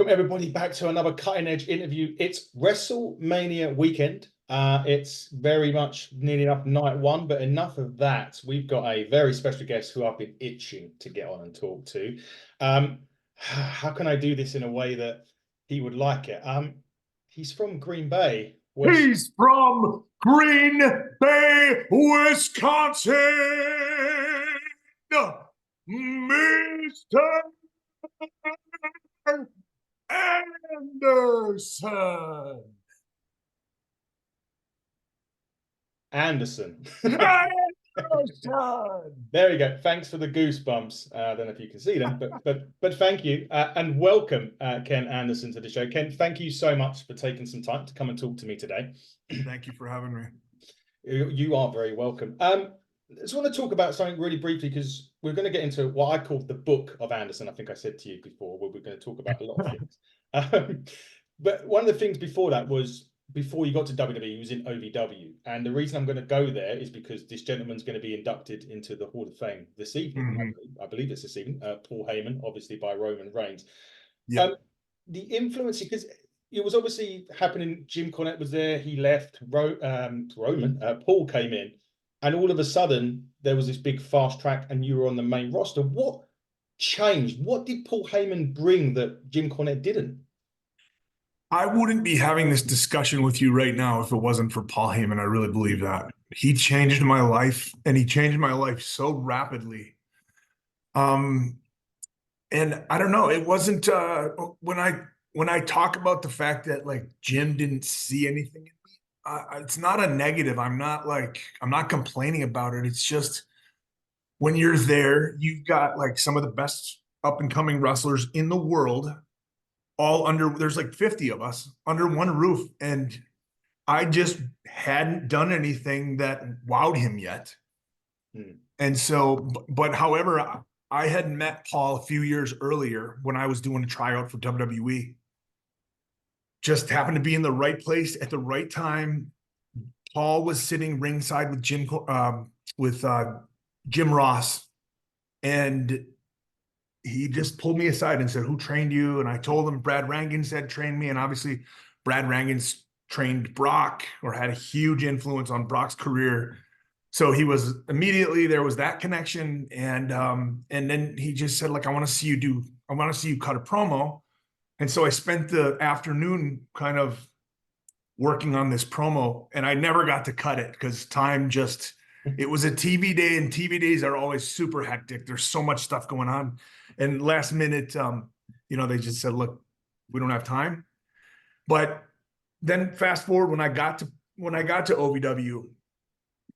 Welcome everybody back to another cutting edge interview. It's WrestleMania weekend. It's very much nearly enough night one, but enough of that. We've got a very special guest who I've been itching to get on and talk to. How can I do this in a way that he would like it? He's from Green Bay. He's from Green Bay, Wisconsin. Mr. Anderson. Anderson. Anderson. There we go. Thanks for the goosebumps. I don't know if you can see them, but thank you and welcome Ken Anderson to the show. Ken, thank you so much for taking some time to come and talk to me today. Thank you for having me. You are very welcome. I just want to talk about something really briefly because we're going to get into what I call the book of Anderson. I think I said to you before, where we're going to talk about a lot of things. But one of the things before that was, before you got to WWE, he was in OVW. And the reason I'm going to go there is because this gentleman's going to be inducted into the Hall of Fame this evening. I believe it's this evening. Paul Heyman, obviously by Roman Reigns. Yeah. The influence, because it was obviously happening. Jim Cornette was there. He left. Paul came in. And all of a sudden, there was this big fast track and you were on the main roster. What changed? What did Paul Heyman bring that Jim Cornette didn't? I wouldn't be having this discussion with you right now if it wasn't for Paul Heyman. I really believe that. He changed my life, and he changed my life so rapidly. And I don't know, it wasn't when I talk about the fact that like Jim didn't see anything in me, it's not a negative. I'm not complaining about it. It's just when you're there, you've got like some of the best up and coming wrestlers in the world, all under, there's like 50 of us under one roof. And I just hadn't done anything that wowed him yet. And so, but however, I had met Paul a few years earlier when I was doing a tryout for WWE. Just happened to be in the right place at the right time. Paul was sitting ringside with Jim Ross, and he just pulled me aside and said, "Who trained you?" And I told him Brad Rangans had trained me, and obviously Brad Rangans trained Brock, or had a huge influence on Brock's career. So he was immediately, there was that connection, and then he just said, like, I want to see you cut a promo. And so I spent the afternoon kind of working on this promo, and I never got to cut it because time just, it was a TV day, and TV days are always super hectic. There's so much stuff going on. And last minute, they just said, look, we don't have time. But then fast forward, when I got to OVW,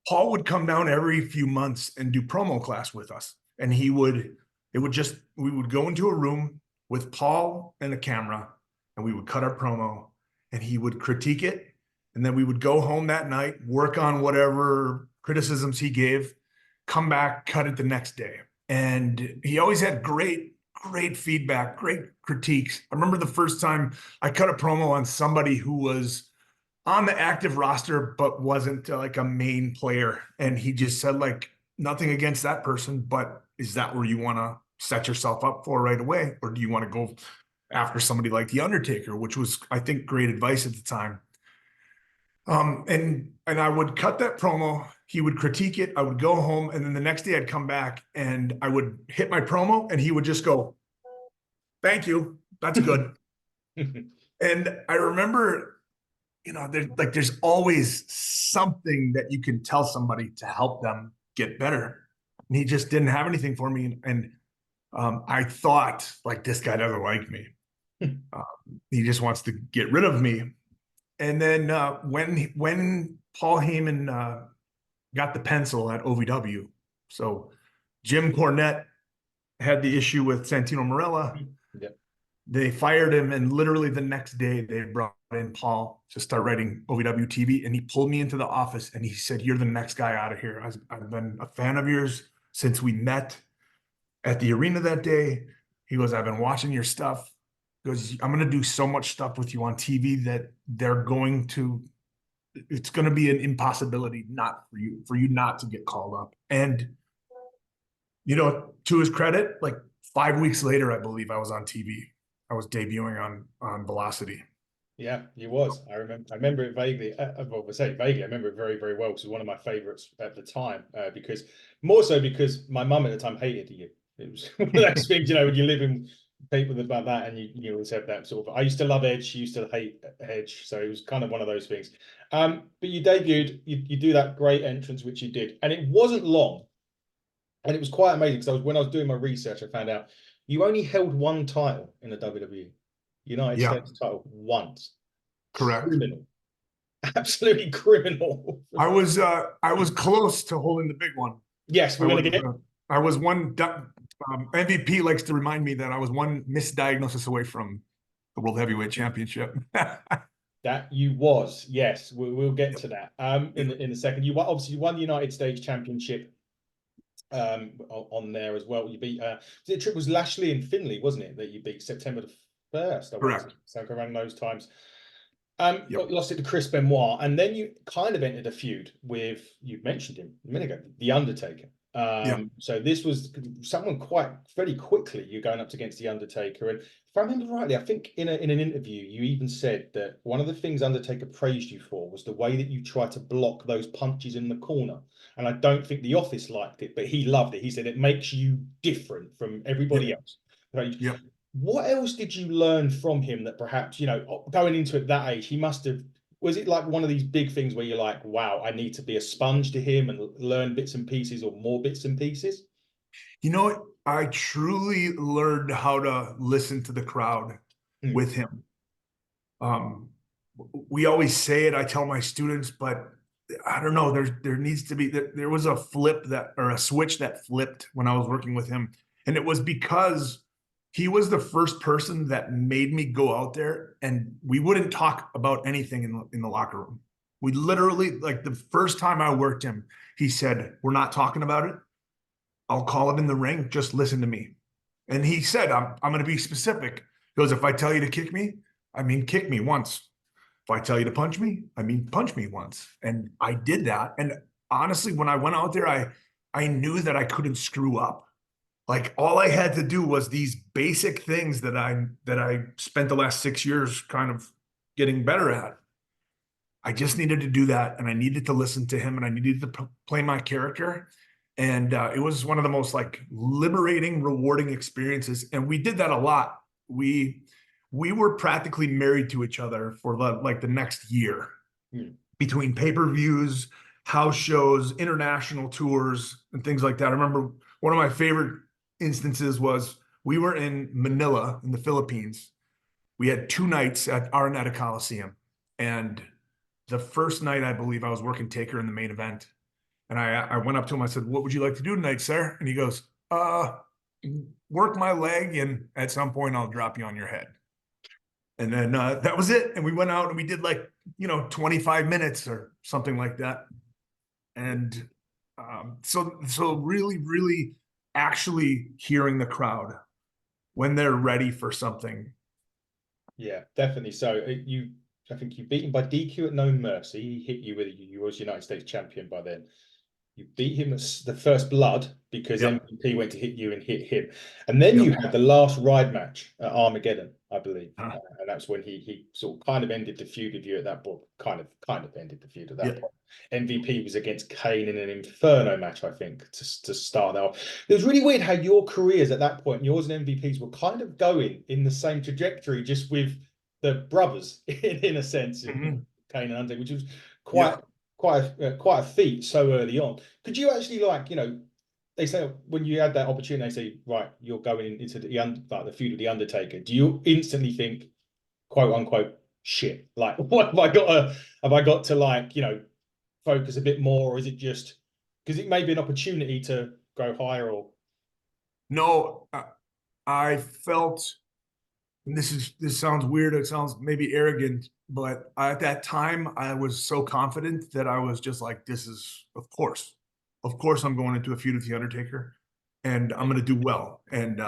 Paul would come down every few months and do promo class with us. And we would go into a room with Paul and a camera, and we would cut our promo, and he would critique it. And then we would go home that night, work on whatever criticisms he gave, come back, cut it the next day. And he always had great feedback, great critiques. I remember the first time I cut a promo on somebody who was on the active roster, but wasn't like a main player. And he just said, like, nothing against that person, but is that where you want to set yourself up for right away? Or do you want to go after somebody like The Undertaker, which was, I think, great advice at the time. And I would cut that promo, he would critique it, I would go home, and then the next day I'd come back and I would hit my promo, and he would just go, "Thank you, that's good." And I remember, there's always something that you can tell somebody to help them get better. And he just didn't have anything for me. And I thought, like, this guy doesn't like me. He just wants to get rid of me. And then when Paul Heyman got the pencil at OVW, so Jim Cornette had the issue with Santino Marella. Yep. They fired him, and literally the next day they brought in Paul to start writing OVW TV, and he pulled me into the office and he said, "You're the next guy out of here. I've been a fan of yours since we met at the arena that day." He goes, "I've been watching your stuff." He goes, "I'm going to do so much stuff with you on TV that it's going to be an impossibility not for you not to get called up." And, to his credit, like 5 weeks later, I believe I was on TV. I was debuting on Velocity. Yeah, he was. I remember it vaguely. Well, I say vaguely. I remember it very, very well. Because it was one of my favorites at the time. Because more so because my mum at the time hated you. It was one of those things, when you live in people about that, and you always have that sort of. I used to love Edge. She used to hate Edge. So it was kind of one of those things. But you debuted. You do that great entrance, which you did, and it wasn't long, and it was quite amazing because when I was doing my research, I found out you only held one title in the WWE. United Yeah, States title once. correct. Criminal. Absolutely criminal. I was close to holding the big one. Yes, I we're going was to get I was one. MVP likes to remind me that I was one misdiagnosis away from the World Heavyweight Championship. that. You was. Yes, we'll get to that in a second. You obviously won the United States Championship on there as well. You beat it was Lashley and Finlay, wasn't it, that you beat September the 1st? I want to Correct. say around those times. Yep. Lost it to Chris Benoit, and then you kind of entered a feud with, you mentioned him a minute ago, The Undertaker. Yeah. So this was someone quite very quickly you're going up against The Undertaker. And if I remember rightly, I think in an interview, you even said that one of the things Undertaker praised you for was the way that you try to block those punches in the corner. And I don't think the office liked it, but he loved it. He said it makes you different from everybody Yep. else. Right? Yep. What else did you learn from him that perhaps, going into it that age, he must have, was it like one of these big things where you're like, wow, I need to be a sponge to him and learn bits and pieces or more bits and pieces? You know what? I truly learned how to listen to the crowd Mm. with him. Um, we always say it. I tell my students, but I don't know. There needs to be there was a flip that or a switch that flipped when I was working with him, and it was because he was the first person that made me go out there, and we wouldn't talk about anything in the locker room. We literally, like the first time I worked him, he said, "We're not talking about it. I'll call it in the ring. Just listen to me." And he said, I'm going to be specific. He goes, if I tell you to kick me, I mean, kick me once. If I tell you to punch me, I mean, punch me once. And I did that. And honestly, when I went out there, I knew that I couldn't screw up. Like all I had to do was these basic things that I spent the last 6 years kind of getting better at. I just needed to do that, and I needed to listen to him, and I needed to play my character. And it was one of the most like liberating, rewarding experiences. And we did that a lot. We were practically married to each other for the next year. Mm. Between pay-per-views, house shows, international tours, and things like that. I remember one of my favorite instances was we were in Manila in the Philippines. We had 2 nights at Araneta Coliseum, and the first night, I believe I was working Taker in the main event. And I went up to him. I said, "What would you like to do tonight, sir?" And he goes, work my leg, and at some point I'll drop you on your head." And then that was it. And we went out and we did 25 minutes or something like that. And so really, really actually hearing the crowd when they're ready for something. Yeah, definitely. So I think you beat him by DQ at No Mercy. He hit you you was United States champion by then. You beat him at the first blood because Yep. MVP went to hit you and hit him. And then you Yep. had the last ride match at Armageddon, I believe. Huh. And that's when he sort of kind of ended the feud with you at that point. Kind of ended the feud at that Yeah. point. MVP was against Kane in an Inferno match, I think, to start that off. It was really weird how your careers at that point, yours and MVP's, were kind of going in the same trajectory, just with the brothers in a sense, Mm-hmm. Kane and Undertaker, which was quite Yeah. quite a feat so early on. Could you actually they say when you had that opportunity, they say, right, you're going into the feud of the Undertaker. Do you instantly think, quote unquote, shit? Like, what have I got to focus a bit more, or is it just because it may be an opportunity to go higher? Or No, I felt, and this sounds weird. It sounds maybe arrogant, but at that time I was so confident that I was just like, this is, of course, I'm going into a feud with the Undertaker, and I'm going to do well. And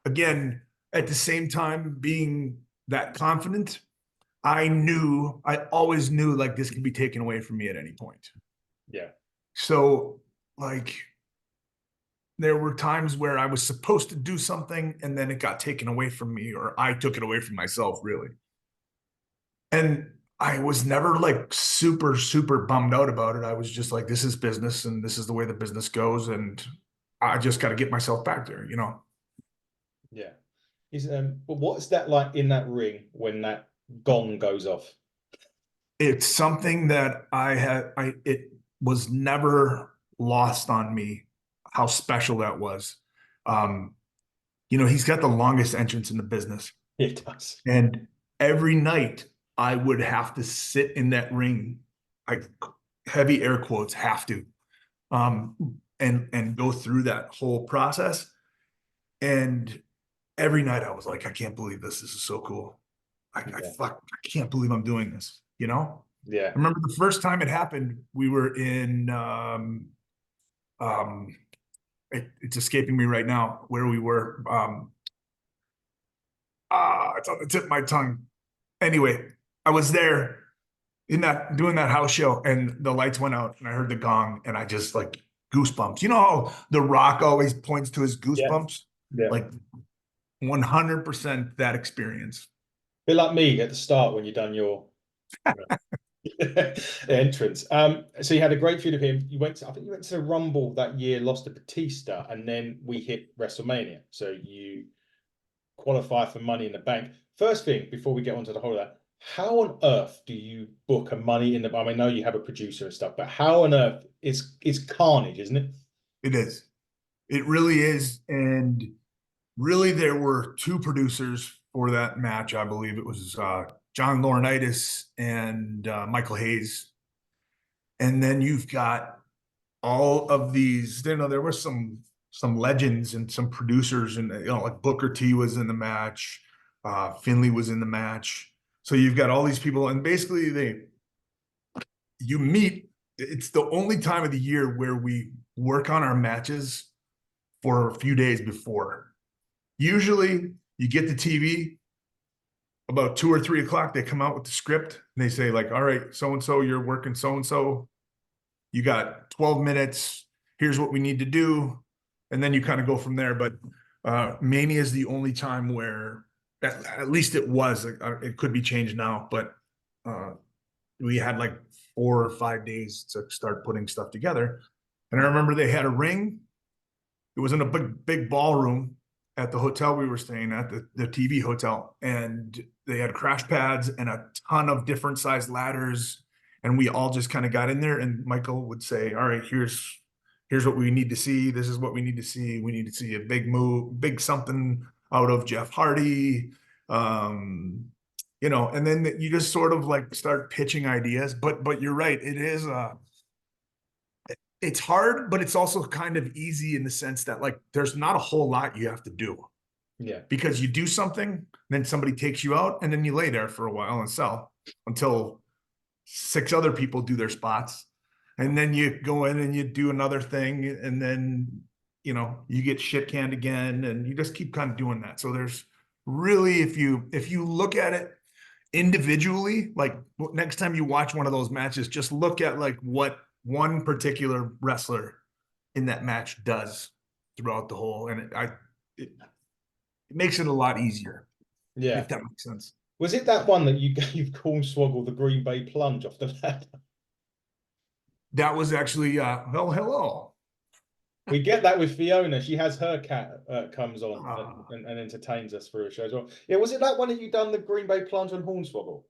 again, at the same time, being that confident, I always knew like this could be taken away from me at any point. yeah, So like there were times where I was supposed to do something and then it got taken away from me, or I took it away from myself, really. And I was never like super, super bummed out about it. I was just like, this is business and this is the way the business goes. And I just got to get myself back there, you know? Yeah. But what's that like in that ring when that gong goes off? It's something that it was never lost on me how special that was. Um, he's got the longest entrance in the business. It does. And every night I would have to sit in that ring, I heavy air quotes, have to, and go through that whole process. And every night I was like, I can't believe this. This is so cool. I can't believe I'm doing this, you know? Yeah. I remember the first time it happened, we were in it's escaping me right now where we were. It's on the tip of my tongue. Anyway, I was there in that doing that house show and the lights went out and I heard the gong and I just like goosebumps. You know how The Rock always points to his Yeah. goosebumps? Yeah. Like 100% that experience. Bit like me at the start when you done your entrance. So you had a great feud of him. I think you went to the Rumble that year, lost to Batista, and then we hit WrestleMania. So you qualify for Money in the Bank. First thing, before we get onto the whole of that, how on earth do you book a Money in the Bank? I know you have a producer and stuff, but how on earth it's carnage, isn't it? It is. It really is. And really, there were two producers for that match. I believe it was John Laurinaitis and Michael Hayes. And then you've got all of these. There were some legends and some producers, and like Booker T was in the match, Finley was in the match. So you've got all these people, and basically you meet. It's the only time of the year where we work on our matches for a few days before. Usually, you get the TV about 2 or 3 o'clock. They come out with the script and they say like, "All right, so and so, you're working so and so. You got 12 minutes. Here's what we need to do," and then you kind of go from there. But Mania is the only time where, at least it was. It could be changed now, but we had like 4 or 5 days to start putting stuff together. And I remember they had a ring. It was in a big ballroom at the hotel we were staying at, the TV hotel, and they had crash pads and a ton of different sized ladders, and we all just kind of got in there. And Michael would say, "All right, here's what we need to see. This is what we need to see. We need to see a big move, big something out of Jeff Hardy." And then you just sort of like start pitching ideas. But you're right, it's hard, but it's also kind of easy in the sense that like there's not a whole lot you have to do. Yeah. Because you do something, then somebody takes you out, and then you lay there for a while and sell until 6 other people do their spots. And then you go in and you do another thing, and then you get shit canned again, and you just keep kind of doing that. So there's really, if you look at it individually, like next time you watch one of those matches, just look at like what one particular wrestler in that match does throughout the whole, and it makes it a lot easier. Yeah. If that makes sense. Was it that one that you gave Cornswoggle the Green Bay plunge off the ladder? That was actually hello. We get that with Fiona. She has her cat comes on and entertains us for a show as well. Yeah, was it that one that you done the Green Bay plunge on Hornswoggle?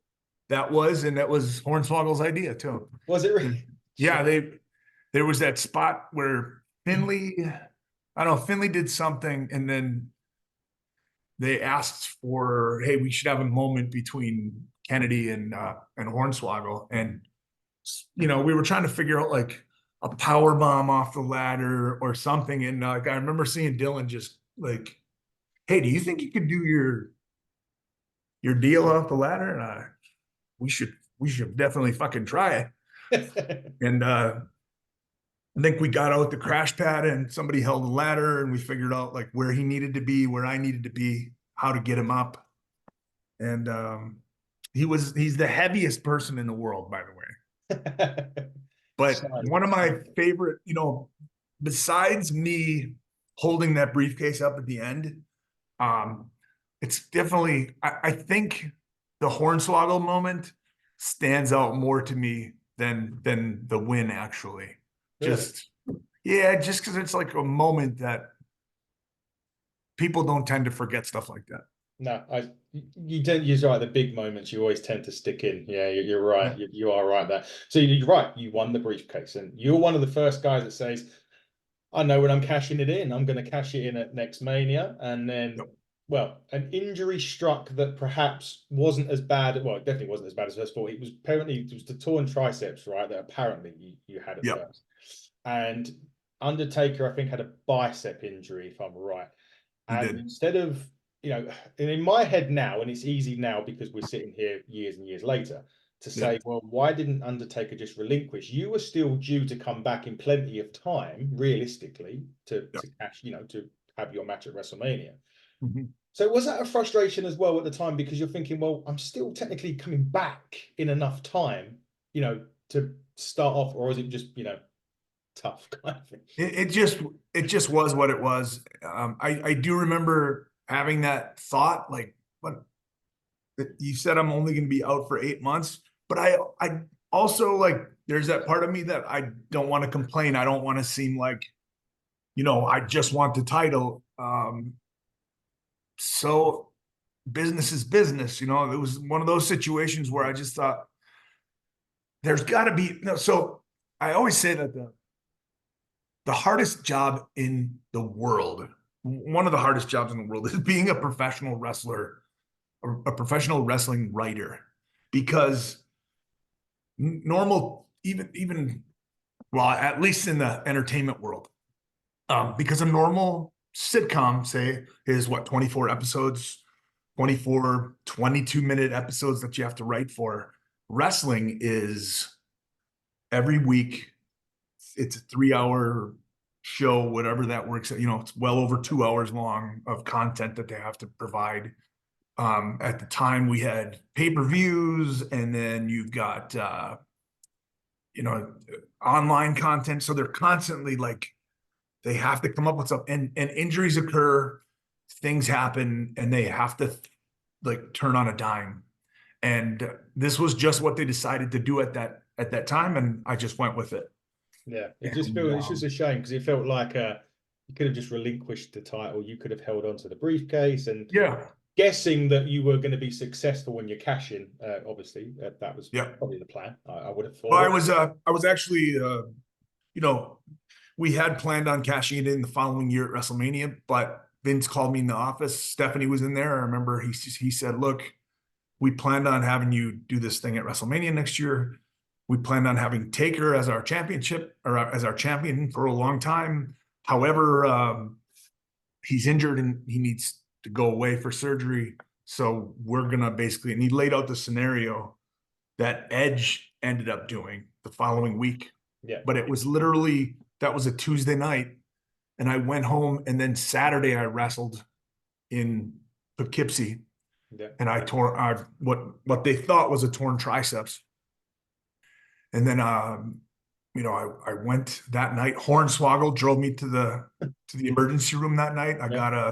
That was Hornswoggle's idea too. Was it really? Yeah, there was that spot where Finley did something, and then they asked for, "Hey, we should have a moment between Kennedy and Hornswoggle," and we were trying to figure out like a power bomb off the ladder or something, and I remember seeing Dylan just like, "Hey, do you think you could do your deal off the ladder?" And we should definitely fucking try it. And I think we got out the crash pad and somebody held the ladder, and we figured out like where he needed to be, where I needed to be, how to get him up. And he's the heaviest person in the world, by the way. But one of my favorite, besides me holding that briefcase up at the end. It's definitely, I think the Hornswoggle moment stands out more to me than the win, actually. Really? Just, yeah, just because it's like a moment that people don't tend to forget stuff like that. No, you don't. You're right. The big moments you always tend to stick in. Yeah, you're right. Yeah. You are right there. So you're right. You won the briefcase, and you're one of the first guys that says, "I know when I'm cashing it in. I'm going to cash it in at next Mania." And then, Yep. well, an injury struck that perhaps wasn't as bad. Well, it definitely wasn't as bad as first thought. It was the torn triceps, right? That apparently you had at Yep. first, and Undertaker, I think, had a bicep injury, if I'm right. He And did. instead of, and in my head now, and it's easy now because we're sitting here years and years later to say, Yep. well, why didn't Undertaker just relinquish? You were still due to come back in plenty of time, realistically, Yep. to cash, to have your match at WrestleMania. Mhm. So was that a frustration as well at the time because you're thinking, well, I'm still technically coming back in enough time, to start off, or is it just, tough kind of thing? It just was what it was. I do remember having that thought, like, but you said I'm only going to be out for 8 months, but I also, like, there's that part of me that I don't want to complain. I don't want to seem like, I just want the title. So business is business. It was one of those situations where I just thought there's got to be no. So I always say that the hardest job in the world, one of the hardest jobs in the world, is being a professional wrestler, or a professional wrestling writer, because normal, even well, at least in the entertainment world, because a normal sitcom, say, is what, 24 episodes, 24 22-minute episodes that you have to write for. Wrestling is every week. It's a 3 hour show, whatever that works. It's well over 2 hours long of content that they have to provide. At the time, we had pay-per-views, and then you've got you know online content. So they're constantly, like, they have to come up with something, and injuries occur, things happen, and they have to, like, turn on a dime. And this was just what they decided to do at that time, and I just went with it. Yeah, And it's just a shame because it felt like you could have just relinquished the title. You could have held on to the briefcase, and yeah, guessing that you were going to be successful when you cash in. Obviously, that was yeah. probably the plan. I would have Well, I thought. was I was actually you know, we had planned on cashing it in the following year at WrestleMania, but Vince called me in the office. Stephanie was in there. I remember he said, "Look, we planned on having you do this thing at WrestleMania next year. We planned on having Taker as our championship, or as our champion, for a long time. However, he's injured and he needs to go away for surgery. So we're gonna basically," and he laid out the scenario that Edge ended up doing the following week. Yeah, But it was literally, that was a Tuesday night, and I went home, and then Saturday I wrestled in Poughkeepsie, yeah, and I tore what they thought was a torn triceps. And then I went that night. Hornswoggle drove me to the emergency room that night. I yeah,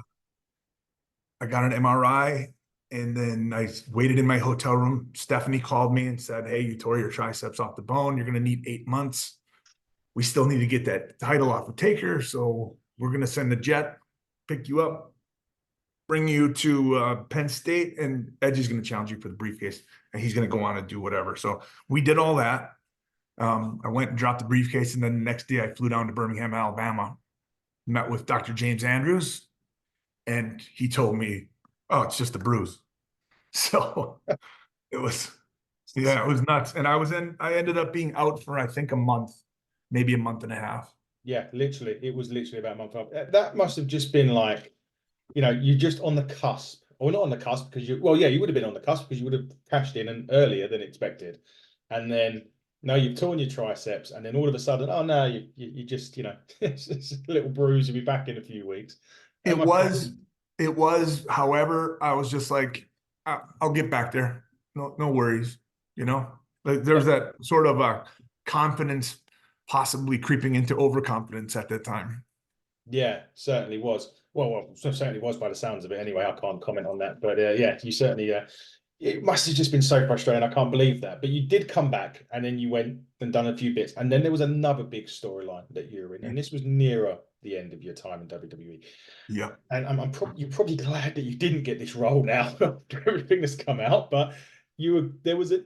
got an MRI, and then I waited in my hotel room. Stephanie called me and said, "Hey, you tore your triceps off the bone. You're going to need 8 months. We still need to get that title off of Taker. So we're going to send the jet, pick you up, bring you to Penn State, and Edge is going to challenge you for the briefcase, and he's going to go on and do whatever." So we did all that. I went and dropped the briefcase, and then the next day I flew down to Birmingham, Alabama, met with Dr. James Andrews, and he told me, "Oh, it's just a bruise." So it was, yeah, it was nuts. And I ended up being out for, I think, a month, maybe a month and a half. yeah. Literally, it was literally about a month off. That must have just been like, you're just on the cusp, or not on the cusp because well, yeah, you would have been on the cusp because you would have cashed in and earlier than expected, and then no, you've torn your triceps, and then all of a sudden, oh no, you just, it's just a little bruise. You'll be back in a few weeks. That It must have was, been, it was, however, I was just like, I'll get back there. No, no worries. Like, yeah, there's that sort of confidence possibly creeping into overconfidence at that time. Yeah, certainly was. Well, certainly was by the sounds of it. Anyway, I can't comment on that, but yeah, you certainly. It must have just been so frustrating. I can't believe that. But you did come back, and then you went and done a few bits, and then there was another big storyline that you were in, and this was nearer the end of your time in WWE. Yeah. And you're probably glad that you didn't get this role now after everything that's come out. But there was a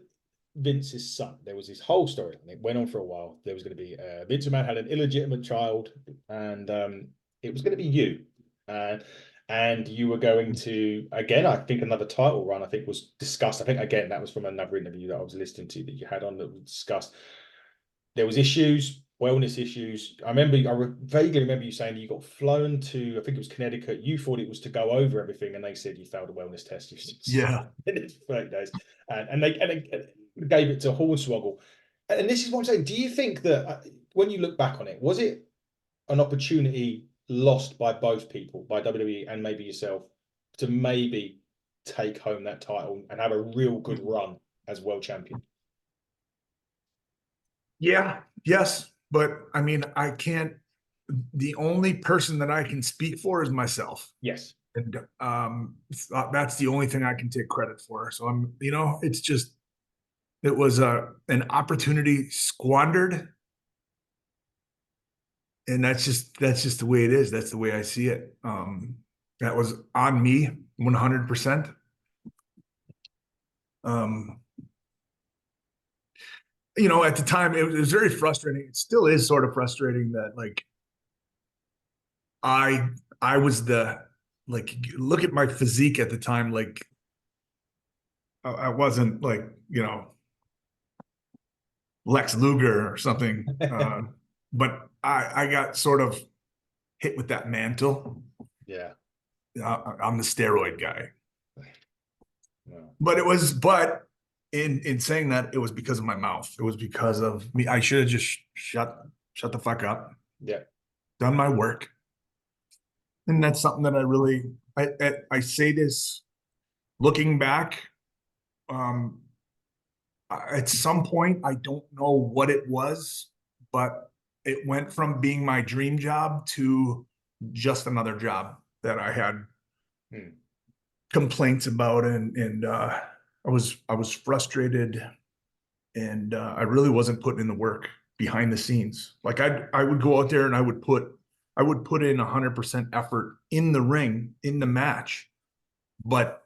Vince's son. There was this whole story, and it went on for a while. There was going to be Vince McMahon had an illegitimate child, and it was going to be you, and you were going to again. I think another title run. I think was discussed. I think again that was from another interview that I was listening to that you had on that was discussed. There was issues, wellness issues. I vaguely remember you saying that you got flown to, I think it was Connecticut. You thought it was to go over everything, and they said you failed a wellness test. You Yeah. in 30 days, and they gave it to Hornswoggle. And this is what I'm saying. Do you think that when you look back on it, was it an opportunity lost by both people, by WWE and maybe yourself, to maybe take home that title and have a real good run as world champion? Yeah. Yes. But I mean, I can't, the only person that I can speak for is myself. Yes. And that's the only thing I can take credit for. So it's just, it was an opportunity squandered. And that's just the way it is. That's the way I see it. That was on me 100%. At the time it was very frustrating. It still is sort of frustrating that like I was look at my physique at the time. Like I wasn't like, Lex Luger or something. But I got sort of hit with that mantle. Yeah. I'm the steroid guy. No. But in saying that, it was because of my mouth. It was because of me. I should have just shut the fuck up. Yeah. Done my work. And that's something that I say this looking back. At some point, I don't know what it was, but it went from being my dream job to just another job that I had complaints about, and I was frustrated, and I really wasn't putting in the work behind the scenes. Like I would go out there and I would put in 100% effort in the ring, in the match, but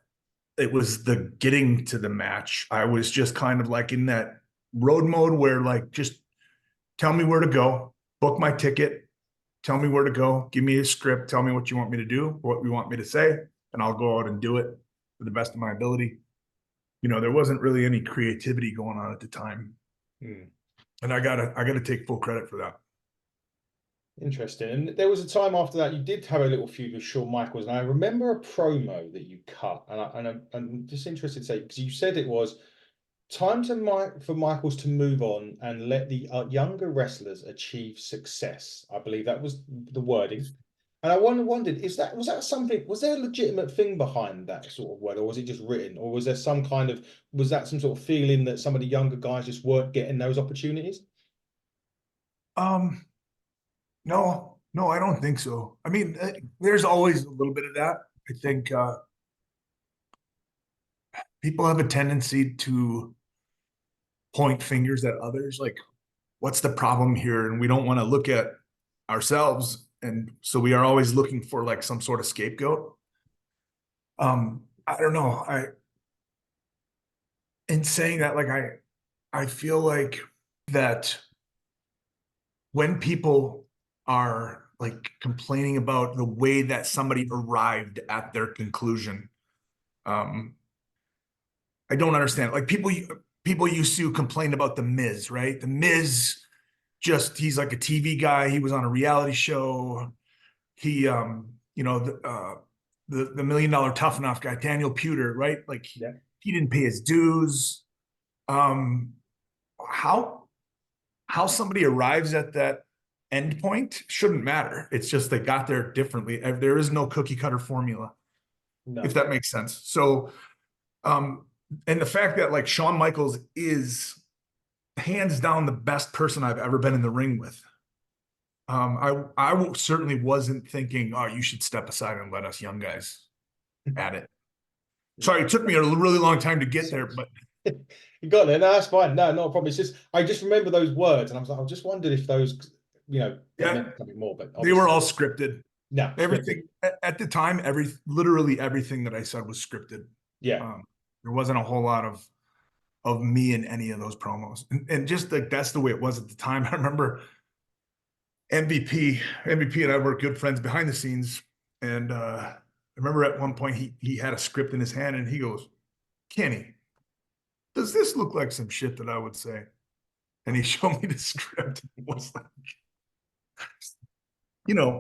it was the getting to the match. I was just kind of like in that road mode where like, just tell me where to go, book my ticket, tell me where to go, give me a script, tell me what you want me to do, what you want me to say, and I'll go out and do it to the best of my ability. There wasn't really any creativity going on at the time. And I gotta take full credit for that. Interesting. And there was a time after that you did have a little feud with Shawn Michaels, and I remember a promo that you cut, and I'm just interested to say, because you said it was time for Michaels to move on and let the younger wrestlers achieve success. I believe that was the wording. And I wondered, was that something? Was there a legitimate thing behind that sort of word, or was it just written, or was there was that some sort of feeling that some of the younger guys just weren't getting those opportunities? No, I don't think so. I mean, there's always a little bit of that. I think people have a tendency to point fingers at others, like, what's the problem here? And we don't want to look at ourselves. And so we are always looking for like some sort of scapegoat. I don't know. In saying that, like, I feel like that when people are like complaining about the way that somebody arrived at their conclusion, I don't understand. Like people used to complain about the Miz, right? The Miz, he's like a TV guy. He was on a reality show. He the $1 million tough enough guy, Daniel Puder, right? Like Yeah. he didn't pay his dues. How somebody arrives at that end point shouldn't matter. It's just they got there differently. There is no cookie cutter formula, No. if that makes sense. So, and the fact that like Shawn Michaels is hands down the best person I've ever been in the ring with. I certainly wasn't thinking, oh, you should step aside and let us young guys at it. Sorry, it took me a really long time to get there, but You got there. No, that's fine. No, not a problem. It's just I just remember those words, and I was like, I just wondered if those, they yeah, meant something more. But they were obviously, all scripted. no, Everything at the time, literally everything that I said was scripted. yeah, Um, there wasn't a whole lot of me in any of those promos, and just like that's the way it was at the time. I remember MVP and I were good friends behind the scenes, and I remember at one point he had a script in his hand, and he goes, "Kenny, does this look like some shit that I would say?" And he showed me the script. It was like, yeah,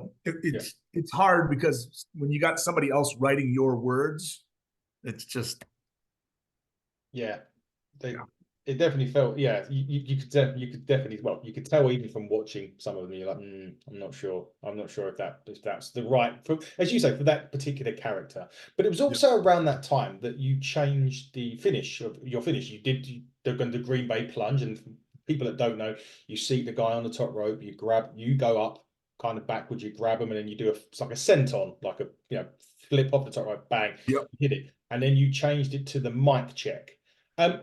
it's hard because when you got somebody else writing your words, it's just yeah. They, yeah. it definitely felt, yeah. You could definitely, well, you could tell even from watching some of them. You're like, I'm not sure. I'm not sure if that's the right, for, as you say, for that particular character. But it was Yeah. also around that time that you changed the finish of your finish. They're going to Green Bay plunge, and people that don't know, you see the guy on the top rope, you go up kind of backwards, you grab him, and then you do it's like a senton, like a flip off the top rope, bang, Yep. hit it, and then you changed it to the mic check.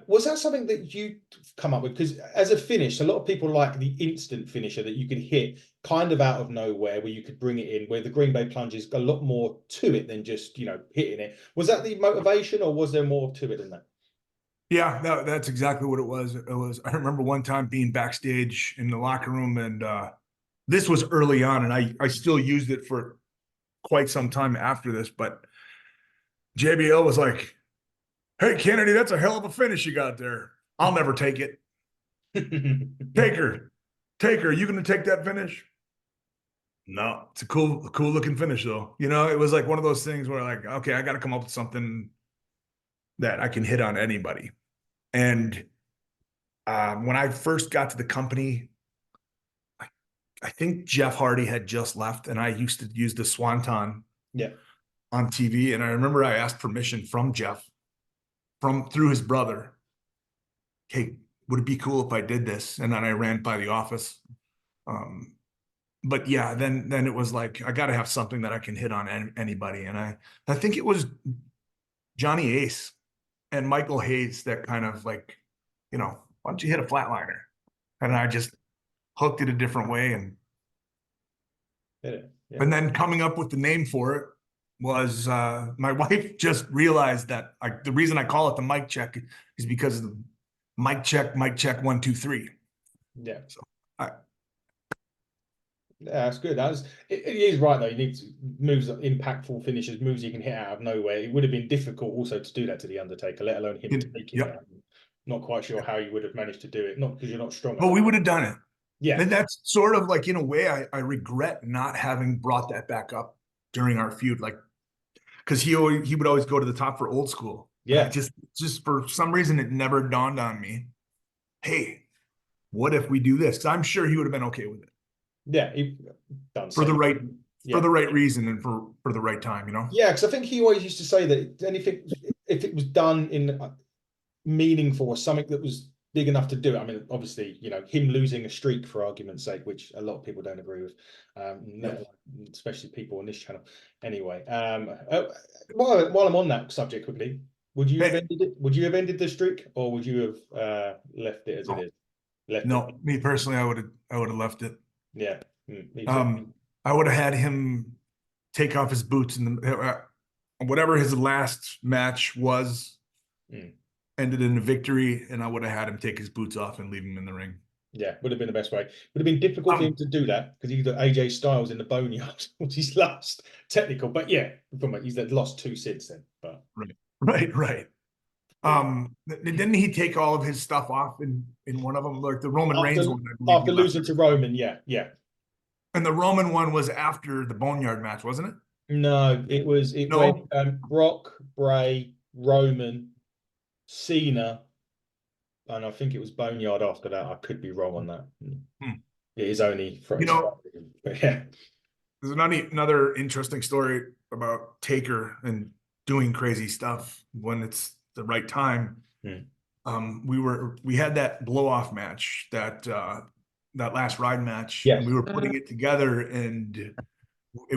Was that something that you come up with? Because as a finish, a lot of people like the instant finisher that you could hit kind of out of nowhere, where you could bring it in, where the Green Bay plunge is a lot more to it than just, hitting it. Was that the motivation, or was there more to it than that? Yeah, that's exactly what it was. I remember one time being backstage in the locker room, and this was early on, and I still used it for quite some time after this, but JBL was like, "Hey Kennedy, that's a hell of a finish you got there. I'll never take it. Take her. Take her. You gonna take that finish?" No, it's a cool looking finish though. It was like one of those things where like, okay, I gotta come up with something that I can hit on anybody. And when I first got to the company, I think Jeff Hardy had just left, and I used to use the Swanton Yeah. on TV. And I remember I asked permission from Jeff, through his brother. Hey, would it be cool if I did this? And then I ran by the office. But yeah, then it was like I got to have something that I can hit on anybody. And I think it was Johnny Ace and Michael Hayes that kind of like, why don't you hit a flatliner? And I just hooked it a different way, Yeah. and then coming up with the name for it was my wife just realized that the reason I call it the mic check is because of the mic check, 1, 2, 3. Yeah. So I, Yeah, that's good. It is right though. You need moves, impactful finishes, moves you can hit out of nowhere. It would have been difficult also to do that to the Undertaker, let alone him taking it yep. out. Not quite sure how you would have managed to do it. Not because you're not strong But enough. we would have done it. Yeah. And that's sort of like, in a way, I regret not having brought that back up during our feud, like because he would always go to the top for Old School. And I Yeah. just for some reason it never dawned on me. Hey, what if we do this? 'Cause I'm sure he would have been okay with it Yeah. He done for so. the right Yeah. reason and for the right time. Yeah, because I think he always used to say that anything, if it was done in meaningful or something that was big enough to do it. I mean, obviously, him losing a streak for argument's sake, which a lot of people don't agree with, Yep. especially people on this channel. Anyway, while I'm on that subject quickly, would you have Hey, ended it? Would you have ended the streak, or would you have left it as it no, is? Left it. no, me personally, I would have left it. Yeah, me too. I would have had him take off his boots and whatever his last match was, Mm. ended in a victory, and I would have had him take his boots off and leave him in the ring. Yeah, would have been the best way. Would have been difficult for him to do that because he's got AJ Styles in the boneyard, which he's last technical. But yeah, he's lost 2 since then. But Right. Didn't he take all of his stuff off in one of them, like the Roman after Reigns one? I believe he left losing to Roman, yeah. and the Roman one was after the Boneyard match, wasn't it? No, it went No, Brock, Bray, Roman, Cena, and I think it was Boneyard after that. I could be wrong on that. It is only for but yeah. There's another interesting story about Taker and doing crazy stuff when it's the right time. Hmm. We had that blow off match that that last ride match, Yes. and we were putting it together, and I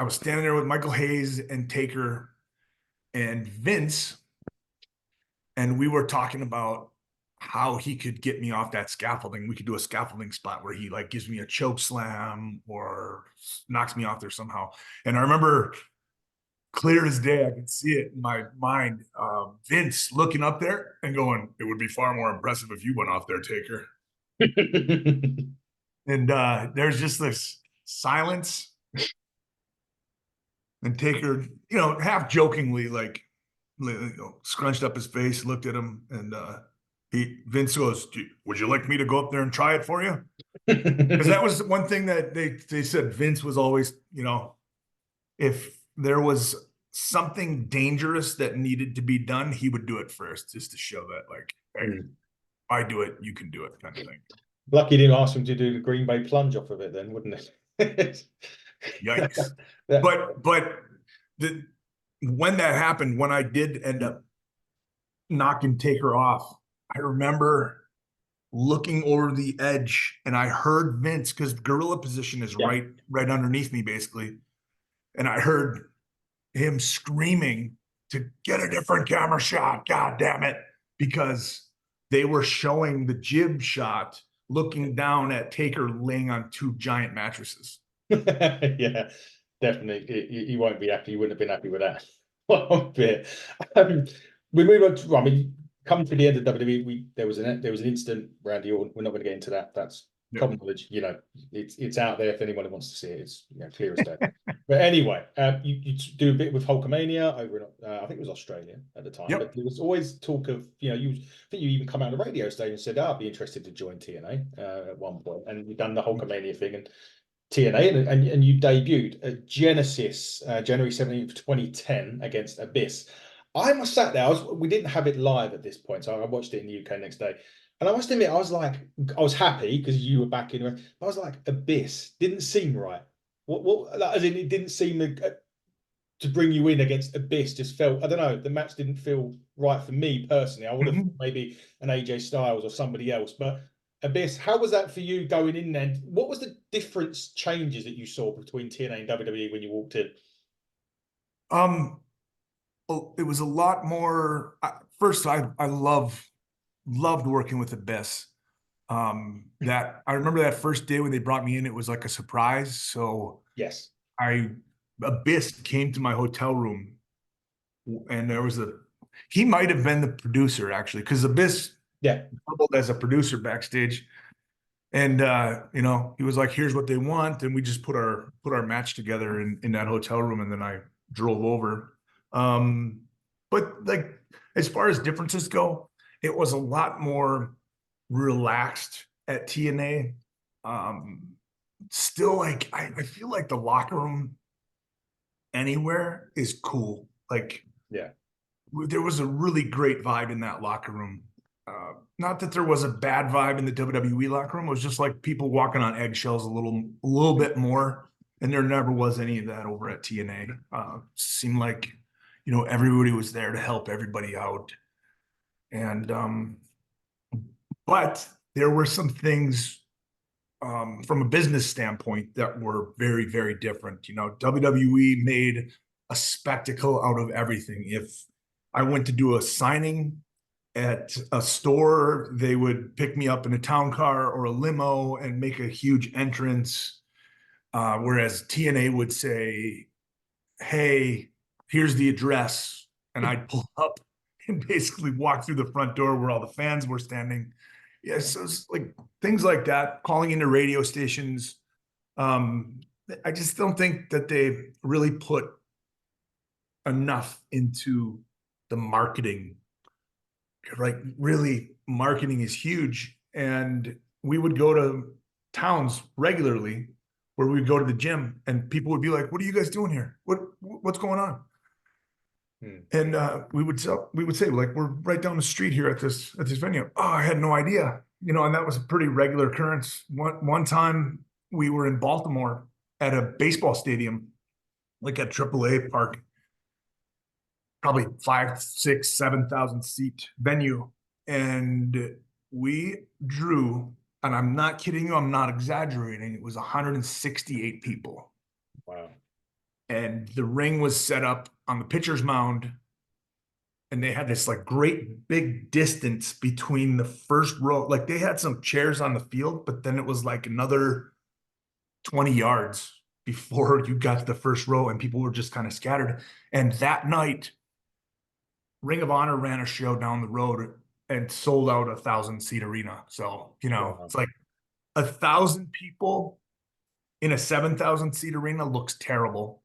was standing there with Michael Hayes and Taker and Vince, and we were talking about how he could get me off that scaffolding. We could do a scaffolding spot where he like gives me a choke slam or knocks me off there somehow. And I remember clear as day, I could see it in my mind. Vince looking up there and going, "It would be far more impressive if you went off there, Taker." And there's just this silence. And Taker, half jokingly, like, scrunched up his face, looked at him, and Vince goes, "Would you like me to go up there and try it for you?" Because that was one thing that they said Vince was always, if there was something dangerous that needed to be done, he would do it first, just to show that, like, hey, if I do it, you can do it, kind of thing. Lucky you didn't ask him to do the Green Bay plunge off of it then, wouldn't it? Yikes. Yeah. But when that happened, when I did end up knocking Taker off, I remember looking over the edge, and I heard Vince, because gorilla position is right underneath me, basically. And I heard him screaming to get a different camera shot. God damn it. Because they were showing the jib shot looking down at Taker laying on two giant mattresses. Yeah, definitely. He won't be happy. He wouldn't have been happy with that one bit. We move on to, I mean, come to the end of WWE. There was an incident, Randy Orton. We're not going to get into that. That's common knowledge. It's out there if anyone wants to see it. It's clear as day. But anyway, you do a bit with Hulkamania over in, I think it was Australia at the time. Yep. But there was always talk of, I think you even come out on the radio station and said, "I'd be interested to join TNA" at one point, and you've done the Hulkamania thing and TNA, and you debuted at Genesis January 17th, 2010 against Abyss. I must sat there. We didn't have it live at this point, so I watched it in the UK next day. And I must admit, I was happy because you were back in. I was like, Abyss didn't seem right. What? As in, it didn't seem to bring you in against Abyss. Just felt, I don't know, the match didn't feel right for me personally. I would have maybe an AJ Styles or somebody else, but Abyss, how was that for you going in then? What was the changes that you saw between TNA and WWE when you walked in? Well, it was a lot more. First, I loved working with Abyss. That I remember that first day when they brought me in, it was like a surprise. So yes, Abyss came to my hotel room, and he might have been the producer actually, because Abyss doubled as a producer backstage. And he was like, "Here's what they want," and we just put our match together in that hotel room, and then I drove over. But like, as far as differences go, it was a lot more relaxed at TNA. Still, like, I feel like the locker room anywhere is cool. Like, there was a really great vibe in that locker room. Not that there was a bad vibe in the WWE locker room. It was just like people walking on eggshells a little bit more. And there never was any of that over at TNA. Seemed like, everybody was there to help everybody out. And, but there were some things from a business standpoint that were very, very different. WWE made a spectacle out of everything. If I went to do a signing at a store, they would pick me up in a town car or a limo and make a huge entrance. Whereas TNA would say, "Hey, here's the address." And I'd pull up and basically walk through the front door where all the fans were standing. Yeah, so it's like things like that, calling into radio stations. I just don't think that they really put enough into the marketing. Like, really, marketing is huge. And we would go to towns regularly where we'd go to the gym and people would be like, "What are you guys doing here? What's going on?" And we would say, like, "We're right down the street here at this venue." "Oh, I had no idea." And that was a pretty regular occurrence. One time we were in Baltimore at a baseball stadium, like at AAA Park, probably 5, 6, 7,000 seat venue. And we drew and I'm not kidding you, I'm not exaggerating. It was 168 people. Wow. And the ring was set up on the pitcher's mound. And they had this like great big distance between the first row. Like they had some chairs on the field, but then it was like another 20 yards before you got to the first row, and people were just kind of scattered. And that night, Ring of Honor ran a show down the road and sold out a 1,000-seat arena. So, Wow. it's like 1,000 people in a 7,000-seat arena looks terrible.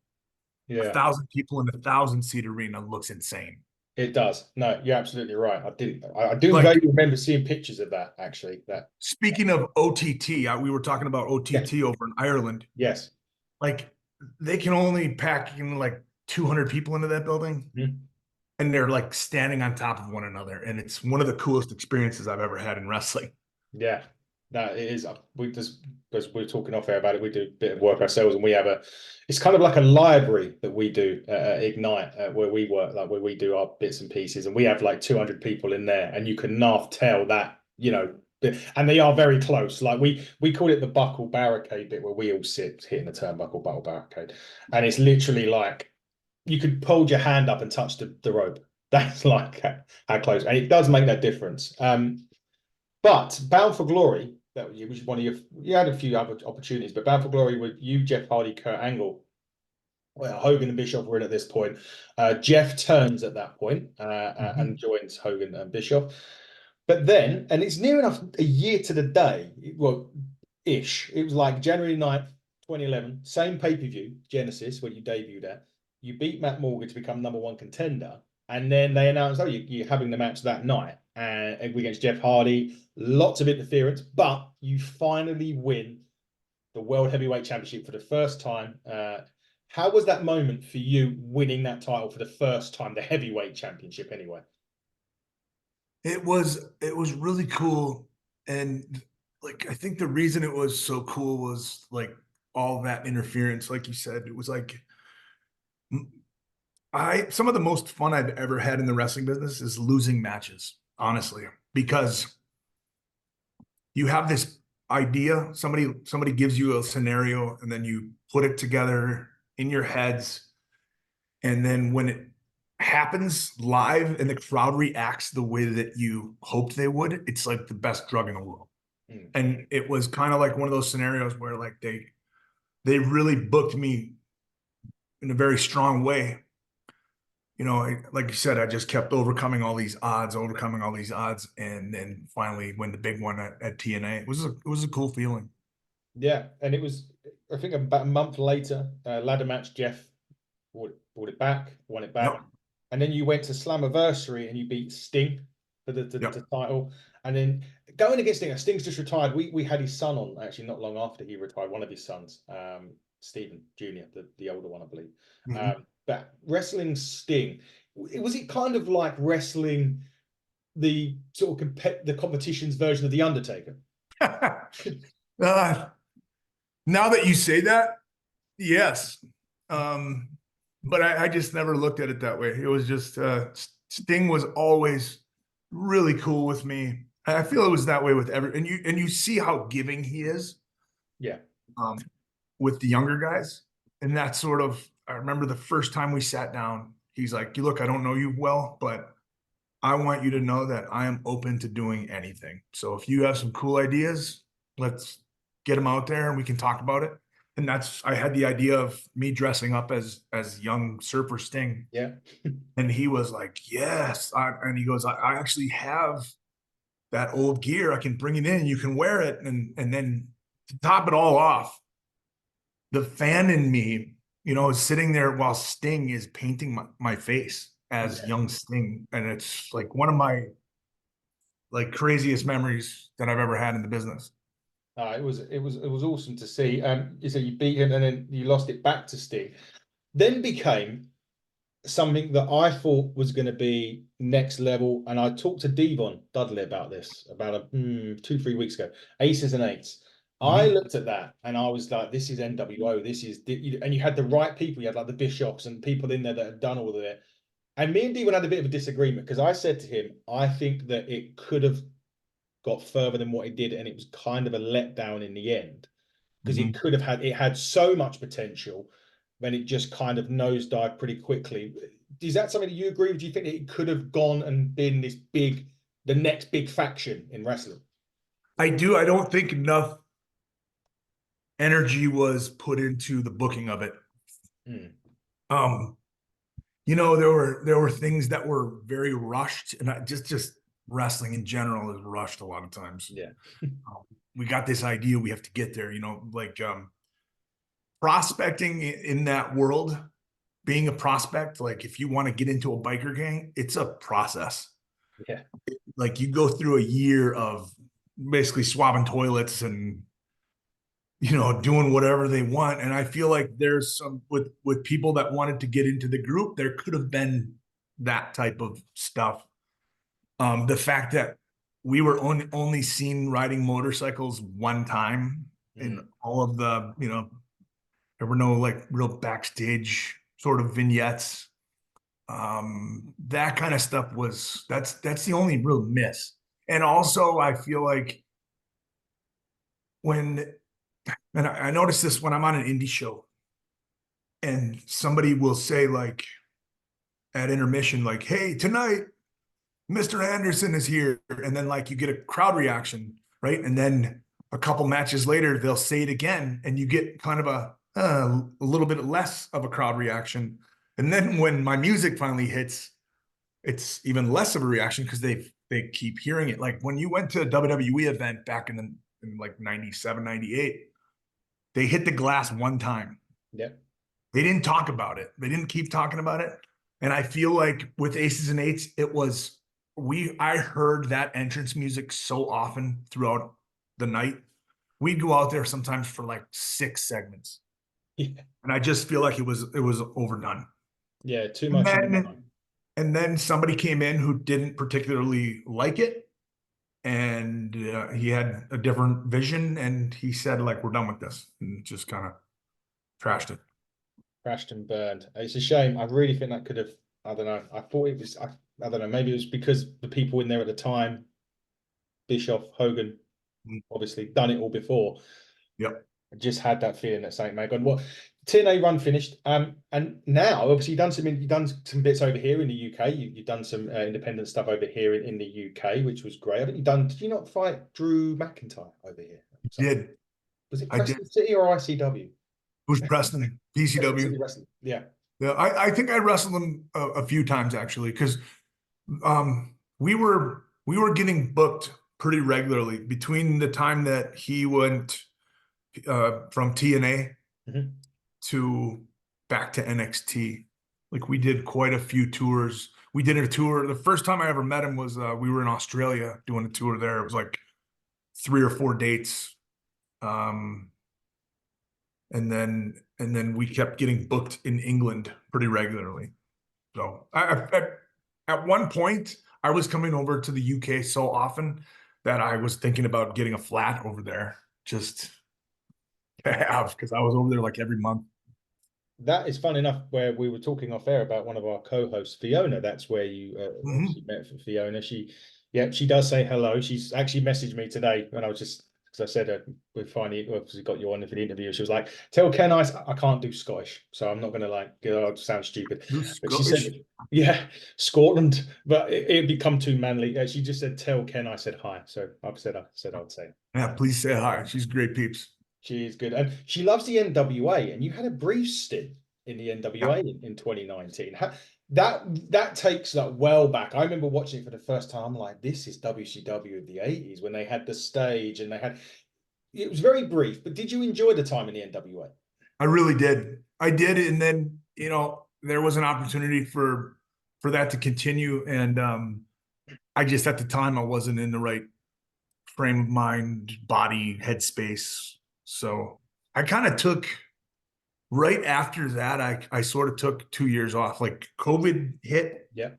A Yeah. 1,000 people in a 1,000-seat arena looks insane. It does. No, you're absolutely right. I do Like, vaguely remember seeing pictures of that actually. That speaking of OTT, we were talking about yeah. OTT over in Ireland. Yes. Like they can only pack in like 200 people into that building, Mhm. and they're like standing on top of one another. And it's one of the coolest experiences I've ever had in wrestling. Yeah. No, it is. We just, because we were talking off air about it, we do a bit of work ourselves, and we have it's kind of like a library that we do at Ignite, where we work, like where we do our bits and pieces, and we have like 200 people in there, and you can half tell that, and they are very close. Like we call it the buckle barricade bit, where we all sit hitting the turnbuckle buckle barricade, and it's literally like you could hold your hand up and touch the rope. That's like how close, and it does make that difference. But Bound for Glory, that was one of you had a few other opportunities, but Bound for Glory with you, Jeff Hardy, Kurt Angle. Well, Hogan and Bischoff were in at this point. Jeff turns at that point, and joins Hogan and Bischoff. But then, and it's near enough a year to the day, well, ish. It was like January 9th, 2011, same pay-per-view, Genesis, where you debuted at. You beat Matt Morgan to become #1 contender. And then they announced, oh, you're having the match that night against Jeff Hardy. Lots of interference, but you finally win the World Heavyweight Championship for the first time. How was that moment for you, winning that title for the first time, the Heavyweight Championship anyway? It was really cool. And like I think the reason it was so cool was like all that interference, like you said. It was like some of the most fun I've ever had in the wrestling business is losing matches, honestly, because you have this idea, somebody gives you a scenario, and then you put it together in your heads, and then when it happens live and the crowd reacts the way that you hoped they would, it's like the best drug in the world. And it was kind of like one of those scenarios where like they really booked me in a very strong way. Like you said, I just kept overcoming all these odds, and then finally win the big one at TNA. It was a cool feeling. Yeah, and it was, I think, about a month later, ladder match. Jeff brought it back, won it back, Yep. and then you went to Slammiversary and you beat Sting for Yep. the title, and then going against Sting. Sting's just retired. We had his son on actually not long after he retired. One of his sons, Stephen Jr., the older one, I believe. But wrestling Sting, was it kind of like wrestling the sort of the competition's version of the Undertaker? Now that you say that, yes. But I just never looked at it that way. It was just Sting was always really cool with me. I feel it was that way with and you see how giving he is. Yeah. With the younger guys. And that's sort of, I remember the first time we sat down, he's like, look, I don't know you well, but I want you to know that I am open to doing anything. So if you have some cool ideas, let's get them out there and we can talk about it. And I had the idea of me dressing up as young Surfer Sting. Yeah. And he was like, yes. And he goes, I actually have that old gear. I can bring it in. You can wear it. And then to top it all off, the fan in me, is sitting there while Sting is painting my face as young Sting. And it's like one of my like craziest memories that I've ever had in the business. It was awesome to see. You said you beat him and then you lost it back to Sting. Then became something that I thought was going to be next level. And I talked to Devon Dudley about this about 2-3 weeks ago. Aces and Eights. I looked at that and I was like, this is NWO. And you had the right people. You had like the Bishops and people in there that had done all of it. And me and Devon had a bit of a disagreement because I said to him, I think that it could have got further than what it did, and it was kind of a letdown in the end because Mhm. it had so much potential, then it just kind of nosedived pretty quickly. Is that something that you agree with? Do you think it could have gone and been the next big faction in wrestling? I do. I don't think enough energy was put into the booking of it. Mm. Um, there were things that were very rushed, and just wrestling in general is rushed a lot of times. Yeah. We got this idea, we have to get there, like prospecting in that world, being a prospect, like if you want to get into a biker gang, it's a process. Yeah. Like you go through a year of basically swabbing toilets and doing whatever they want. And I feel like there's some with people that wanted to get into the group, there could have been that type of stuff. The fact that we were only seen riding motorcycles one time in Mm. all of there were no like real backstage sort of vignettes. That kind of stuff that's the only real miss. And also I feel like when and I notice this when I'm on an indie show and somebody will say like at intermission, like, hey, tonight, Mr. Anderson is here. And then like you get a crowd reaction, right? And then a couple matches later, they'll say it again, and you get kind of a little bit less of a crowd reaction. And then when my music finally hits, it's even less of a reaction because they keep hearing it. Like when you went to a WWE event back in like 97, 98, they hit the glass one time. Yeah. They didn't talk about it. They didn't keep talking about it. And I feel like with Aces and Eights, I heard that entrance music so often throughout the night. We'd go out there sometimes for like 6 segments. Yeah. And I just feel like it was overdone. Yeah. Too And much in one then time. and then somebody came in who didn't particularly like it, and he had a different vision, and he said like, we're done with this, and just kind of trashed it. Crashed and burned. It's a shame. I really think that could have. I don't know. I thought it was. I don't know. Maybe it was because the people in there at the time, Bischoff, Hogan, obviously done it all before. Yep. I just had that feeling that Saint may God. Well, TNA run finished. And now obviously you've done some bits over here in the UK. You've done some independent stuff over here in the UK, which was great. I think you've done. Did you not fight Drew McIntyre over here? Did. Was it I did. Preston City or ICW? Who's Preston? Preston PCW. City Wrestling. Yeah. Yeah, I think I wrestled him a few times actually, because we were getting booked pretty regularly between the time that he went from TNA Mhm. to back to NXT. Like we did quite a few tours. We did a tour. The first time I ever met him was we were in Australia doing a tour there. It was like 3 or 4 dates. Um, and then we kept getting booked in England pretty regularly. So at one point, I was coming over to the UK so often that I was thinking about getting a flat over there just to have, because I was over there like every month. That is fun enough. Where we were talking off air about one of our co-hosts, Fiona. That's where you Mhm. obviously met Fiona. Yeah, she does say hello. She's actually messaged me today when I was just because I said we finally obviously got you on for the interview. She was like, "Tell Ken I can't do Scottish, so I'm not going to like sound stupid." Who's But she Scottish? said, "Yeah, Scotland," but it'd become too manly. She just said, "Tell Ken I said hi." So I said I'd say. Yeah, please say hi. She's great peeps. She's good. And she loves the NWA. And you had a brief stint in the NWA Yeah, in 2019. That takes like well back. I remember watching it for the first time. I'm like, this is WCW of the 80s when they had the stage and it was very brief, but did you enjoy the time in the NWA? I really did. I did, and then there was an opportunity for that to continue, and I just at the time I wasn't in the right frame of mind, body, headspace. So I kind of took right after that, I sort of took 2 years off. Like COVID hit, Yeah.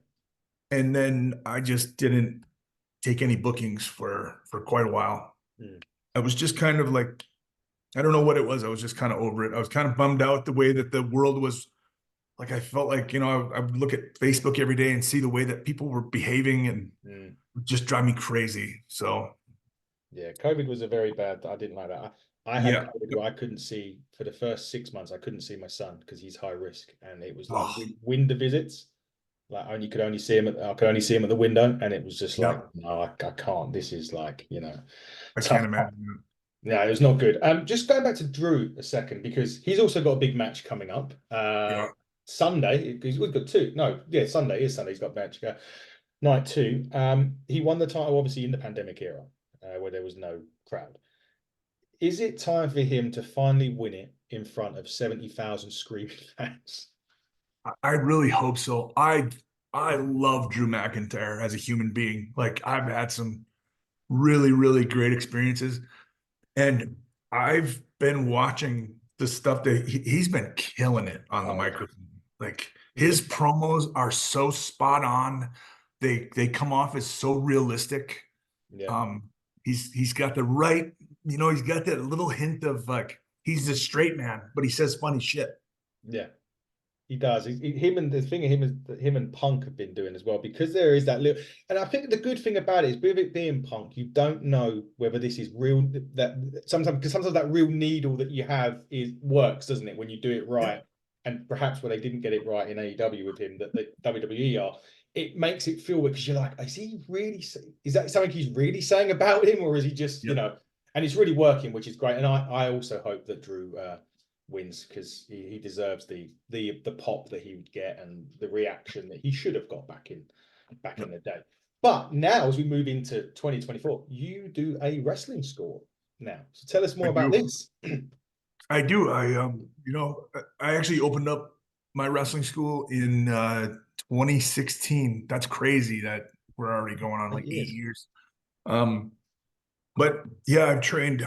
and then I just didn't take any bookings for quite a while. Mm. I was just kind of like, I don't know what it was. I was just kind of over it. I was kind of bummed out the way that the world was. Like I felt like, I would look at Facebook every day and see the way that people were behaving, and Mm. it would just drive me crazy. So Yeah, COVID was a very bad. I didn't like that. I had Yeah. COVID where I couldn't see for the first 6 months. I couldn't see my son because he's high risk, and it was like Oh, window visits. Like only could only see him. I could only see him at the window, and it was just like, yeah. no, I can't. This is like, I can't tough. imagine. Yeah, it was not good. Just going back to Drew a second because he's also got a big match coming up. Yeah. Sunday, because we've got two. No, yeah, Sunday is Sunday. He's got a match. Night two. He won the title obviously in the pandemic era, where there was no crowd. Is it time for him to finally win it in front of 70,000 screaming fans? I really hope so. I love Drew McIntyre as a human being. Like I've had some really, really great experiences. And I've been watching the stuff that he's been killing it on the Oh yeah, microphone. Like yeah, his promos are so spot on. They come off as so realistic. yeah, Um, he's got the right, he's got that little hint of like he's a straight man, but he says funny shit. yeah. He does. Him and the thing him and Punk have been doing as well because there is that little. And I think the good thing about it is with it being Punk, you don't know whether this is real. That sometimes because sometimes that real needle that you have is works, doesn't it? When you do it Yeah. right, and perhaps where they didn't get it right in AEW with him, that the WWE are, it makes it feel because you're like, is he really? Is that something he's really saying about him, or is he just Yeah. And it's really working, which is great. And I also hope that Drew. Wins because he deserves the pop that he would get and the reaction that he should have got back in the day. But now, as we move into 2024, you do a wrestling school now. So tell us I more about do. this. I do. I actually opened up my wrestling school in 2016. That's crazy that we're already going on like 8 years. Um, but yeah, I've trained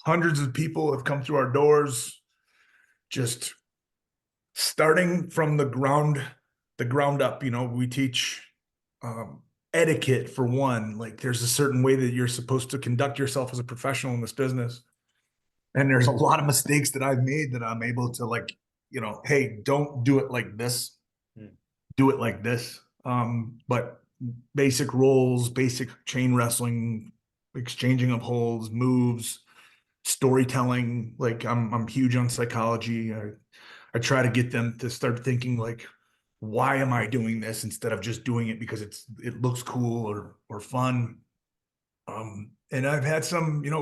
hundreds of people have come through our doors, just starting from the ground up. We teach um, etiquette for one. Like there's a certain way that you're supposed to conduct yourself as a professional in this business. And there's a lot of mistakes that I've made that I'm able to like, hey, don't do it like this. Mm. Do it like this. But basic roles, basic chain wrestling, exchanging of holds, moves, storytelling. Like I'm huge on psychology. I try to get them to start thinking like, why am I doing this instead of just doing it because it looks cool or fun. And I've had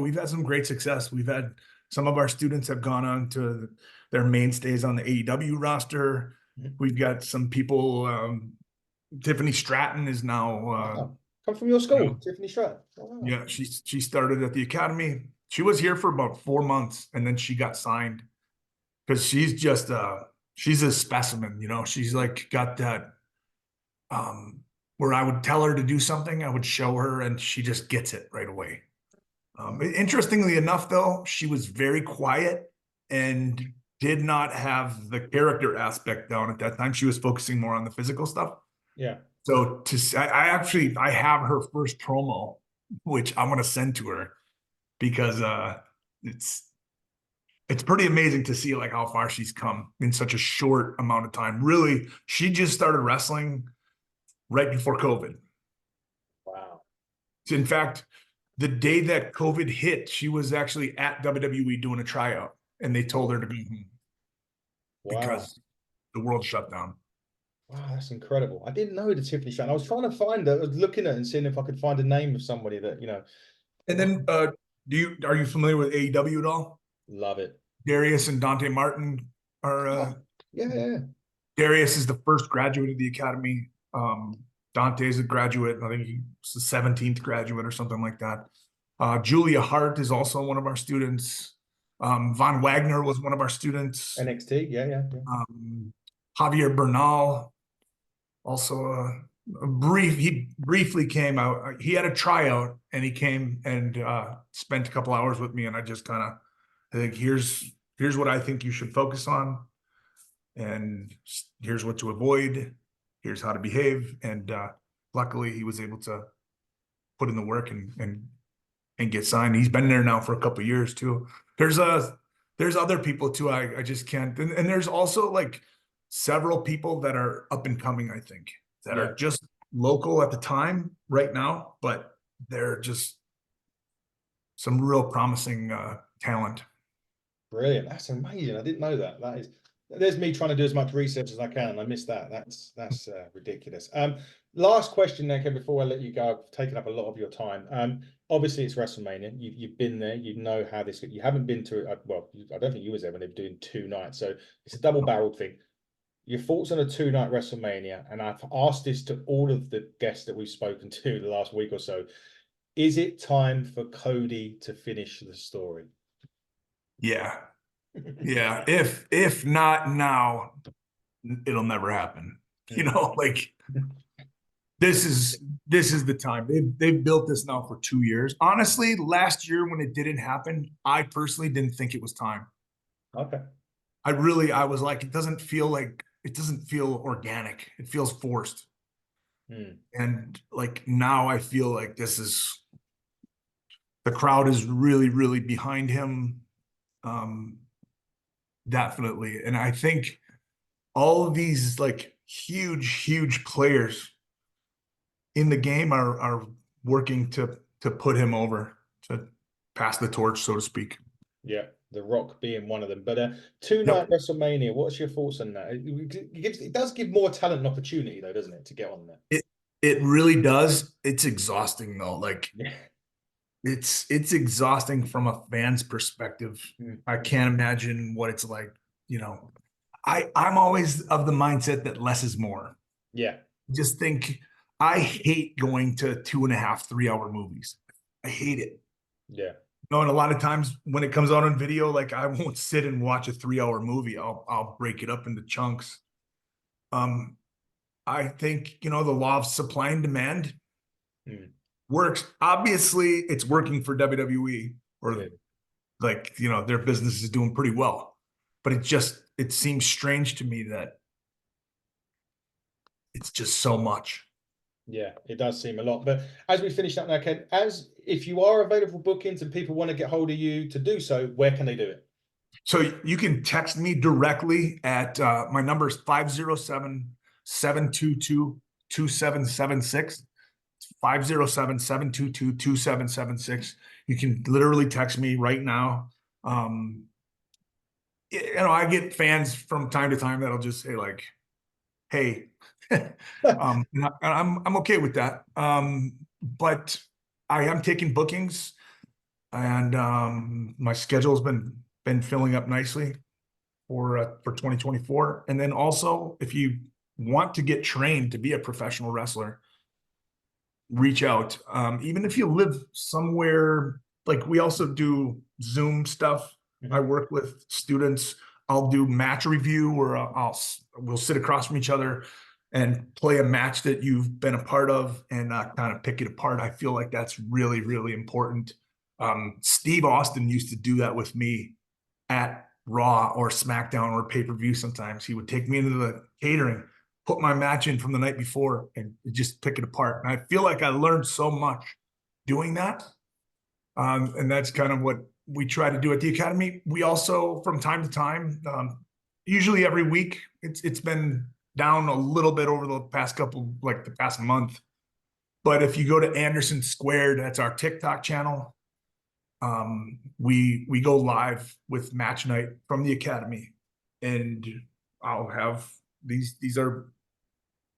we've had some great success. We've had some of our students have gone on to their mainstays on the AEW roster. Mm. We've got some people. Tiffany Stratton is now, Wow. Come from your school, Tiffany Stratton. Oh, wow. yeah, she started at the academy. She was here for about 4 months, and then she got signed because she's a specimen. She's like got that. Where I would tell her to do something, I would show her, and she just gets it right away. Interestingly enough, though, she was very quiet and did not have the character aspect down at that time. She was focusing more on the physical stuff. Yeah. So I have her first promo, which I'm gonna send to her because it's pretty amazing to see like how far she's come in such a short amount of time. Really, she just started wrestling right before COVID. Wow. In fact, the day that COVID hit, she was actually at WWE doing a tryout, and they told her to be home Wow. because the world shut down. Wow, that's incredible. I didn't know the Tiffany Stratton. I was trying to find her, I was looking at it and seeing if I could find a name of somebody that. And Wow, then, are you familiar with AEW at all? love it. Darius and Dante Martin are. Oh, yeah, yeah. Darius is the first graduate of the academy. Dante is a graduate. I think he's the 17th graduate or something like that. Julia Hart is also one of our students. Von Wagner was one of our students. NXT, yeah, yeah, yeah. Javier Bernal, also he briefly came out. He had a tryout and he came and spent a couple hours with me, and I just kind of, I think here's what I think you should focus on, and here's what to avoid, here's how to behave. And luckily he was able to put in the work and get signed. He's been there now for a couple of years too. There's other people too. I just can't. And there's also like several people that are up and coming, I think, that Yeah. are just local at the time right now, but they're just some real promising talent. Brilliant. That's amazing. I didn't know that. That is, there's me trying to do as much research as I can, and I missed that. That's ridiculous. Last question, then, Ken, before I let you go. I've taken up a lot of your time. Obviously it's WrestleMania. You've been there. You know how this. You haven't been to it. Well, I don't think you was there when they were doing 2 nights. So it's a double-barreled thing. Your thoughts on a 2-night WrestleMania, and I've asked this to all of the guests that we've spoken to the last week or so. Is it time for Cody to finish the story? Yeah. Yeah. If not now, it'll never happen. You know, like this is the time. They've built this now for 2 years. Honestly, last year when it didn't happen, I personally didn't think it was time. Okay. I was like, it doesn't feel organic. It feels forced. And like now I feel like the crowd is really, really behind him. Definitely. And I think all of these like huge players in the game are working to put him over, to pass the torch, so to speak. Yeah, The Rock being one of them. But 2-night WrestleMania, what's your thoughts on that? It does give more talent an opportunity, though, doesn't it, to get on there? It really does. It's exhausting though. Like Yeah. it's exhausting from a fan's perspective. I can't imagine what it's like. You know, I'm always of the mindset that less is more. Yeah. Just think, I hate going to 2.5, 3 hour movies. I hate it. Yeah. You know, and a lot of times when it comes out on video, like I won't sit and watch a 3 hour movie. I'll break it up into chunks. I think, you know, the law of supply and demand works. Obviously, it's working for WWE, or like, you know, their business is doing pretty well. But it seems strange to me that it's just so much. Yeah, it does seem a lot. But as we finish up now, Ken, if you are available bookings and people want to get hold of you to do so, where can they do it? So you can text me directly at my number is 507-722-2776. 507-722-2776. You can literally text me right now. You know, I get fans from time to time that'll just say like, hey, and I'm okay with that. But I am taking bookings, and my schedule's been filling up nicely for 2024. And then also, if you want to get trained to be a professional wrestler, reach out. Even if you live somewhere, like we also do Zoom stuff. I work with students. I'll do match review, or we'll sit across from each other and play a match that you've been a part of, and kind of pick it apart. I feel like that's really, really important. Steve Austin used to do that with me at Raw or SmackDown or pay-per-view. Sometimes he would take me into the catering, put my match in from the night before, and just pick it apart. And I feel like I learned so much doing that. And that's kind of what we try to do at the Academy. We also, from time to time, usually every week, it's been down a little bit over the past the past month. But if you go to Anderson Squared, that's our TikTok channel. We go live with match night from the Academy, and I'll have these are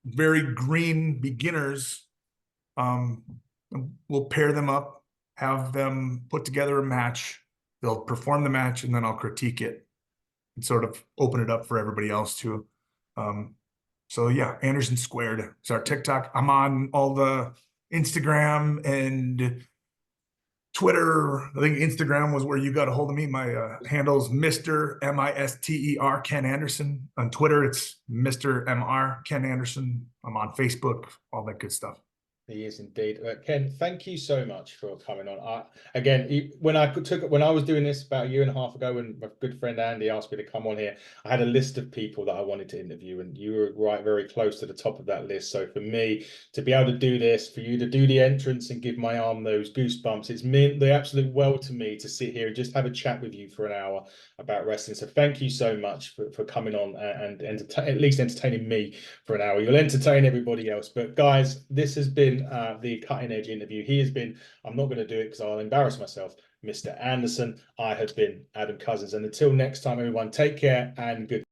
very green beginners. We'll pair them up, have them put together a match. They'll perform the match, and then I'll critique it and sort of open it up for everybody else too. So yeah, Anderson Squared is our TikTok. I'm on all the Instagram and Twitter. I think Instagram was where you got a hold of me. My handle is Mr. Mister Ken Anderson. On Twitter, it's Mr. Mr. Ken Anderson. I'm on Facebook, all that good stuff. He is indeed. Ken, thank you so much for coming on. Again, when I was doing this about a year and a half ago, when my good friend Andy asked me to come on here, I had a list of people that I wanted to interview, and you were right very close to the top of that list. So for me to be able to do this, for you to do the entrance and give my arm those goosebumps, it's meant the absolute well to me to sit here and just have a chat with you for an hour about wrestling. So thank you so much for coming on and at least entertaining me for an hour. You'll entertain everybody else. But guys, this has been been the Cutting Edge interview. He has been, I'm not going to do it because I'll embarrass myself, Mr. Anderson. I have been Adam Cousins. And until next time, everyone, take care and good.